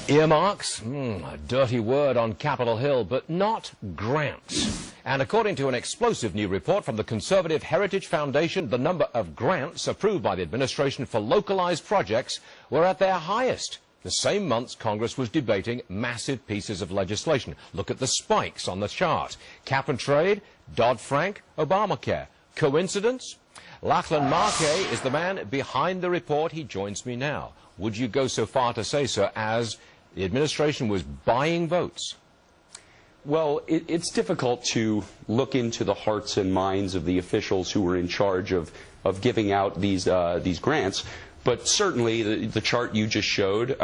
Earmarks? A dirty word on Capitol Hill, but not grants. And according to an explosive new report from the Conservative Heritage Foundation, the number of grants approved by the administration for localized projects were at their highest the same months Congress was debating massive pieces of legislation. Look at the spikes on the chart. Cap and trade, Dodd-Frank, Obamacare. Coincidence? Lachlan Markay is the man behind the report. He joins me now. Would you go so far to say, sir, as the administration was buying votes? Well, it's difficult to look into the hearts and minds of the officials who were in charge of giving out these grants. But certainly, the chart you just showed,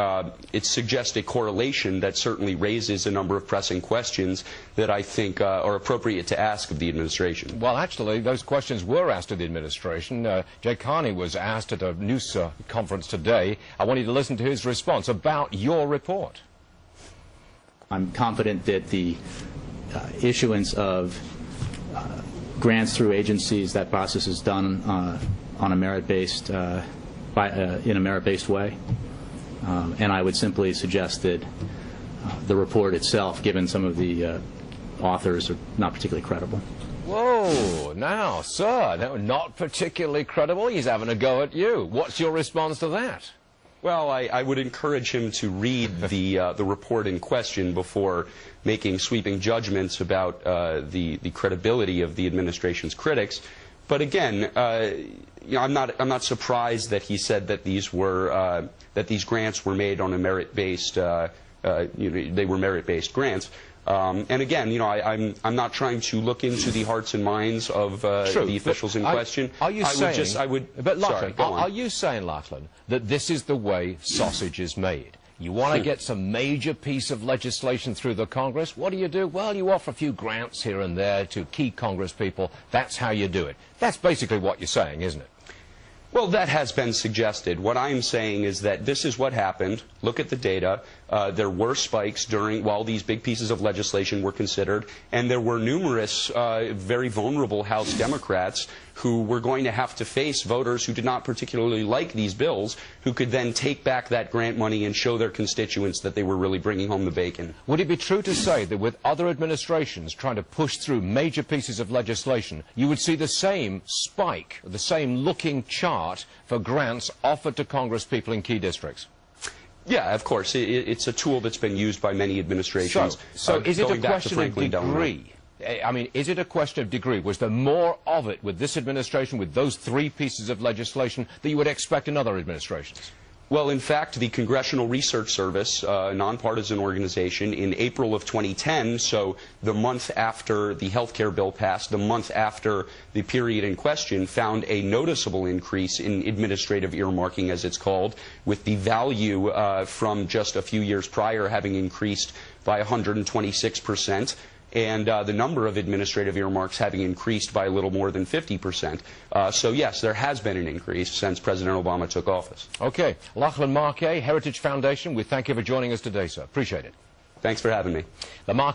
it suggests a correlation that certainly raises a number of pressing questions that I think are appropriate to ask of the administration. Well, actually, those questions were asked of the administration. Jay Carney was asked at a news conference today. I want you to listen to his response about your report. I'm confident that the issuance of grants through agencies, that process is done on a merit-based in a merit-based way, and I would simply suggest that the report itself, given some of the authors, are not particularly credible. Whoa, now, sir, that was not particularly credible. He's having a go at you. What's your response to that? Well, I would encourage him to read the report in question before making sweeping judgments about the credibility of the administration's critics. But again, I'm not surprised that he said that these grants were made on a merit-based, they were merit-based grants. And again, I'm not trying to look into the hearts and minds of the officials in question. Are you saying? But Lachlan, are you saying, Lachlan, that this is the way sausage is made? You want to get some major piece of legislation through the Congress. What do? Well, you offer a few grants here and there to key Congress people. That's how you do it. That's basically what you're saying, isn't it? Well, that has been suggested. What I'm saying is that this is what happened. Look at the data. There were spikes while these big pieces of legislation were considered, and there were numerous very vulnerable House Democrats who were going to have to face voters who did not particularly like these bills, who could then take back that grant money and show their constituents that they were really bringing home the bacon. Would it be true to say that with other administrations trying to push through major pieces of legislation, you would see the same spike, the same looking chart for grants offered to Congress people in key districts? Yeah, of course. It's a tool that's been used by many administrations. So is it a question of degree? I mean, is it a question of degree? Was there more of it with this administration, with those three pieces of legislation, that you would expect in other administrations? Well, in fact, the Congressional Research Service, a nonpartisan organization, in April of 2010, so the month after the health care bill passed, the month after the period in question, found a noticeable increase in administrative earmarking, as it's called, with the value from just a few years prior having increased by 126%. And the number of administrative earmarks having increased by a little more than 50%. So yes, there has been an increase since President Obama took office. Okay. Lachlan Markay, Heritage Foundation, we thank you for joining us today, sir. Appreciate it. Thanks for having me. The Markay